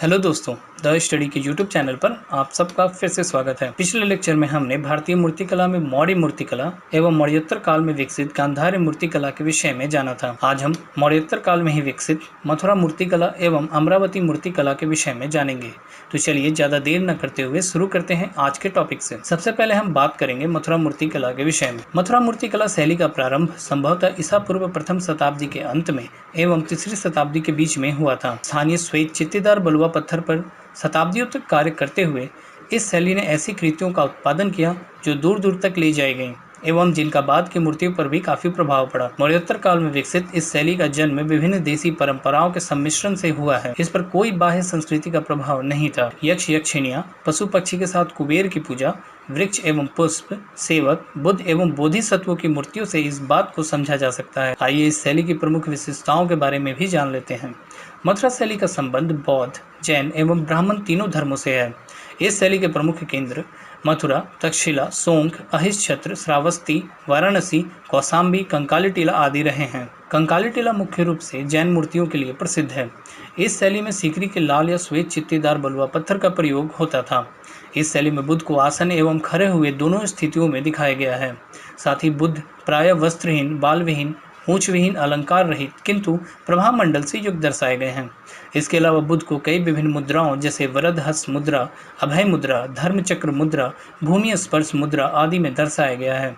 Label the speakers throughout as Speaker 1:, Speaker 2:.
Speaker 1: Hello दोस्तों, the study के YouTube channel पर आप सबका फिर से स्वागत है। पिछले लेक्चर में हमने भारतीय मूर्तिकला में मौर्य मूर्तिकला एवं मौर्योत्तर काल में विकसित गांधार मूर्तिकला के विषय में जाना था। आज हम मौर्योत्तर काल में ही विकसित मथुरा मूर्तिकला एवं अमरावती मूर्तिकला के विषय में जानेंगे। तो चलिए ज्यादा देर न करते हुए शुरू करते हैं आज के टॉपिक से। सबसे पहले हम बात करेंगे मथुरा मूर्तिकला के विषय में। मथुरा मूर्तिकला शैली का प्रारंभ संभवतः ईसा पूर्व प्रथम शताब्दी के अंत में एवं तीसरी शताब्दी के बीच में हुआ था। स्थानीय श्वेत चित्तीदार बलुआ पत्थर पर शताब्दियों तक कार्य करते हुए इस शैली ने ऐसी कृतियों का उत्पादन किया जो दूर दूर तक ले जाई गईं एवं जिनका बाद की मूर्तियों पर भी काफी प्रभाव पड़ा। मौर्योत्तर काल में विकसित इस शैली का जन्म विभिन्न देसी परंपराओं के सम्मिश्रण से हुआ है। इस पर कोई बाह्य संस्कृति का प्रभाव नहीं था। यक्ष यक्षिणियां, पशु पक्षी के साथ कुबेर की पूजा, वृक्ष एवं पुष्प, सेवक, बुद्ध एवं बोधिसत्वों की मूर्तियों से इस बात को समझा जा सकता है। आइए इस शैली की प्रमुख विशेषताओं के बारे में भी जान लेते हैं। मथुरा शैली का संबंध बौद्ध, जैन एवं ब्राह्मण तीनों धर्मों से है। इस शैली के प्रमुख केंद्र मथुरा, तक्षशिला, सोंख, अहिच्छत्र, श्रावस्ती, वाराणसी, कौशाम्बी, कंकाली टीला आदि रहे हैं। कंकाली टीला मुख्य रूप से जैन मूर्तियों के लिए प्रसिद्ध है। इस शैली में सीकरी के लाल या श्वेत चित्तीदार बलुआ पत्थर का प्रयोग होता था। इस शैली में बुद्ध को आसन एवं खड़े हुए दोनों स्थितियों में दिखाया गया है। साथ ही बुद्ध प्रायः वस्त्रहीन, बालविहीन, मूंछविहीन, अलंकार रहित किंतु प्रभामंडल से युक्त दर्शाए गए हैं। इसके अलावा बुद्ध को कई विभिन्न मुद्राओं जैसे वरद हस्त मुद्रा, अभय मुद्रा, धर्म चक्र मुद्रा, भूमि स्पर्श मुद्रा आदि में दर्शाया गया है।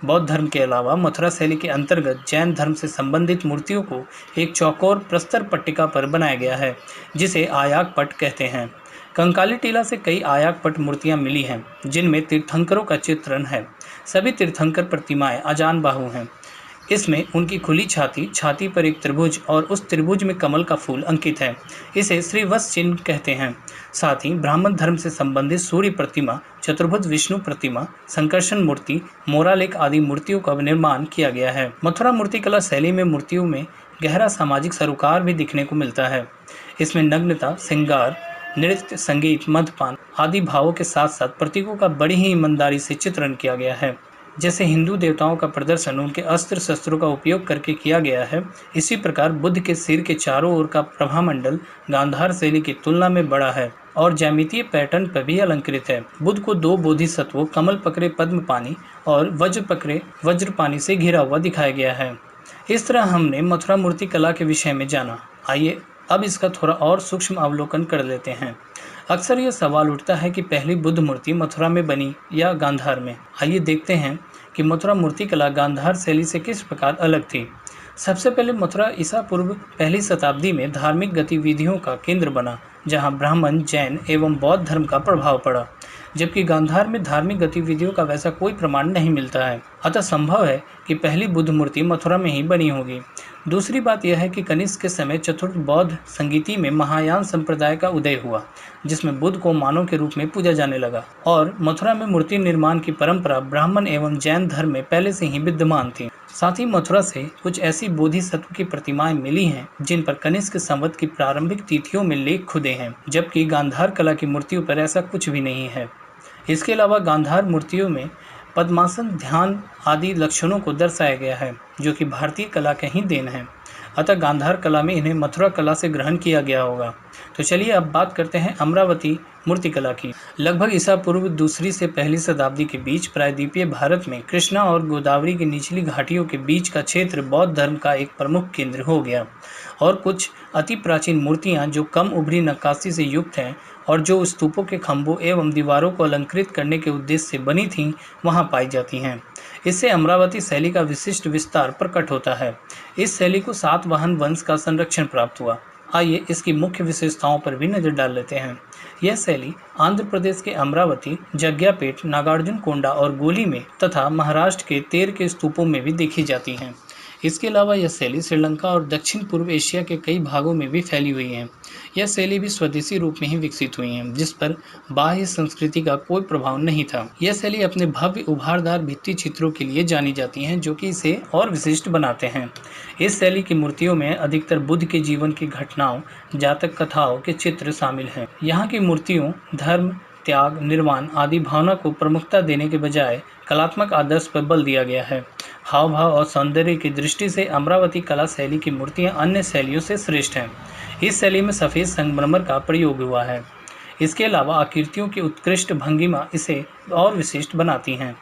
Speaker 1: बौद्ध धर्म के अलावा मथुरा शैली के अंतर्गत जैन धर्म से संबंधित मूर्तियों को एक चौकोर प्रस्तर पट्टिका पर बनाया गया है, जिसे आयाक पट कहते हैं। कंकाली टीला से कई आयाक पट मूर्तियां मिली हैं, जिनमें तीर्थंकरों का चित्रण है। सभी तीर्थंकर प्रतिमाएं अजान बाहु हैं। इसमें उनकी खुली छाती, छाती पर एक त्रिभुज और उस त्रिभुज में कमल का फूल अंकित है। इसे श्रीवत्स चिन्ह कहते हैं। साथ ही ब्राह्मण धर्म से संबंधित सूर्य प्रतिमा, चतुर्भुज विष्णु प्रतिमा, संकर्षण मूर्ति, मोरालेख आदि मूर्तियों का निर्माण किया गया है। मथुरा मूर्तिकला शैली में मूर्तियों में गहरा सामाजिक सरोकार भी दिखने को मिलता है। इसमें नग्नता, श्रृंगार, नृत्य, संगीत, मद्यपान आदि भावों के साथ साथ प्रतीकों का बड़ी ही ईमानदारी से चित्रण किया गया है। जैसे हिंदू देवताओं का प्रदर्शन उनके अस्त्र शस्त्रों का उपयोग करके किया गया है, इसी प्रकार बुद्ध के सिर के चारों ओर का प्रभामंडल गांधार शैली की तुलना में बड़ा है और ज्यामितीय पैटर्न पर भी अलंकृत है। बुद्ध को दो बोधिसत्वों कमल पकड़े पद्म पानी और वज्र पकड़े वज्र पानी से घिरा हुआ दिखाया गया है। इस तरह हमने मथुरा मूर्ति कला के विषय में जाना। आइए अब इसका थोड़ा और सूक्ष्म अवलोकन कर लेते हैं। अक्सर यह सवाल उठता है कि पहली बुद्ध मूर्ति मथुरा में बनी या गांधार में। आइए देखते हैं कि मथुरा मूर्तिकला गांधार शैली से किस प्रकार अलग थी। सबसे पहले मथुरा ईसा पूर्व पहली शताब्दी में धार्मिक गतिविधियों का केंद्र बना, जहां ब्राह्मण, जैन एवं बौद्ध धर्म का प्रभाव पड़ा, जबकि गांधार में धार्मिक गतिविधियों का वैसा कोई प्रमाण नहीं मिलता है। अतः संभव है कि पहली बुद्ध मूर्ति मथुरा में ही बनी होगी। दूसरी बात यह है कि कनिष्क के समय चतुर्थ बौद्ध संगीति में महायान संप्रदाय का उदय हुआ, जिसमें बुद्ध को मानव के रूप में पूजा जाने लगा, और मथुरा में मूर्ति निर्माण की परंपरा ब्राह्मण एवं जैन धर्म में पहले से ही विद्यमान थी। साथ ही मथुरा से कुछ ऐसी बोधिसत्व की प्रतिमाएं मिली हैं जिन पर कनिष्क संवत की प्रारंभिक तिथियों में लेख खुदे हैं, जबकि गांधार कला की मूर्तियों पर ऐसा कुछ भी नहीं है। इसके अलावा गांधार मूर्तियों में पद्मासन, ध्यान आदि लक्षणों को दर्शाया गया है, जो कि भारतीय कला का ही देन है। अतः गांधार कला में इन्हें मथुरा कला से ग्रहण किया गया होगा। तो चलिए अब बात करते हैं अमरावती मूर्तिकला की। लगभग ईसा पूर्व दूसरी से पहली शताब्दी के बीच प्रायद्वीपीय भारत में कृष्णा और गोदावरी की निचली घाटियों के बीच का क्षेत्र बौद्ध धर्म का एक प्रमुख केंद्र हो गया, और कुछ अति प्राचीन मूर्तियां जो कम उभरी नक्काशी से युक्त हैं और जो स्तूपों के खंभों एवं दीवारों को अलंकृत करने के उद्देश्य से बनी थीं, वहां पाई जाती हैं। इससे अमरावती शैली का विशिष्ट विस्तार प्रकट होता है। इस शैली को सातवाहन वंश का संरक्षण प्राप्त हुआ। आइए इसकी मुख्य विशेषताओं पर भी नजर डाल लेते हैं। यह शैली आंध्र प्रदेश के अमरावती, जग्यापेट, नागार्जुन कोंडा और गोली में तथा महाराष्ट्र के तेर के स्तूपों में भी देखी जाती है। इसके अलावा यह शैली श्रीलंका और दक्षिण पूर्व एशिया के कई भागों में भी फैली हुई है। यह शैली भी स्वदेशी रूप में ही विकसित हुई है, जिस पर बाह्य संस्कृति का कोई प्रभाव नहीं था। यह शैली अपने भव्य उभारदार भित्ति चित्रों के लिए जानी जाती है, जो कि इसे और विशिष्ट बनाते हैं। इस शैली की मूर्तियों में अधिकतर बुद्ध के जीवन की घटनाओं, जातक कथाओं के चित्र शामिल हैं। यहाँ की मूर्तियों धर्म, त्याग, निर्वाण आदि भावना को प्रमुखता देने के बजाय कलात्मक आदर्श पर बल दिया गया है। हाव भाव और सौंदर्य की दृष्टि से अमरावती कला शैली की मूर्तियां अन्य शैलियों से श्रेष्ठ हैं। इस शैली में सफ़ेद संगमरमर का प्रयोग हुआ है। इसके अलावा आकृतियों की उत्कृष्ट भंगिमा इसे और विशिष्ट बनाती हैं।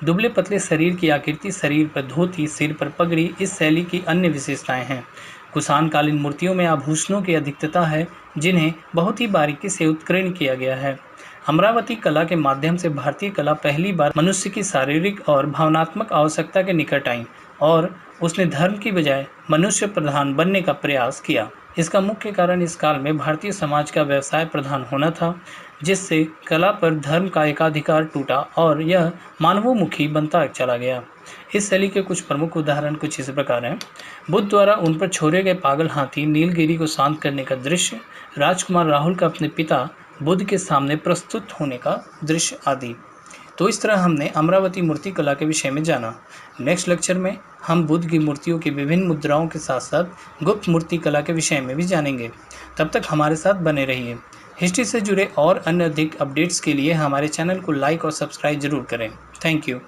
Speaker 1: दुबले पतले शरीर की आकृति, शरीर पर धोती, सिर पर पगड़ी इस शैली की अन्य विशेषताएं हैं। कुषाण कालीन मूर्तियों में आभूषणों की अधिकता है, जिन्हें बहुत ही बारीकी से उत्कीर्ण किया गया है। अमरावती कला के माध्यम से भारतीय कला पहली बार मनुष्य की शारीरिक और भावनात्मक आवश्यकता के निकट आई और उसने धर्म की बजाय मनुष्य प्रधान बनने का प्रयास किया। इसका मुख्य कारण इस काल में भारतीय समाज का व्यवसाय प्रधान होना था, जिससे कला पर धर्म का एकाधिकार टूटा और यह मानवोन्मुखी बनता चला गया। इस शैली के कुछ प्रमुख उदाहरण कुछ इस प्रकार हैं। बुद्ध द्वारा उन पर छोड़े गए पागल हाथी, नीलगिरी को शांत करने का दृश्य, राजकुमार राहुल का अपने पिता बुद्ध के सामने प्रस्तुत होने का दृश्य आदि। तो इस तरह हमने अमरावती मूर्ति कला के विषय में जाना। नेक्स्ट लेक्चर में हम बुद्ध की मूर्तियों की विभिन्न मुद्राओं के साथ साथ गुप्त मूर्ति कला के विषय में भी जानेंगे। तब तक हमारे साथ बने रहिए। हिस्ट्री से जुड़े और अन्य अधिक अपडेट्स के लिए हमारे चैनल को लाइक और सब्सक्राइब जरूर करें। Thank you.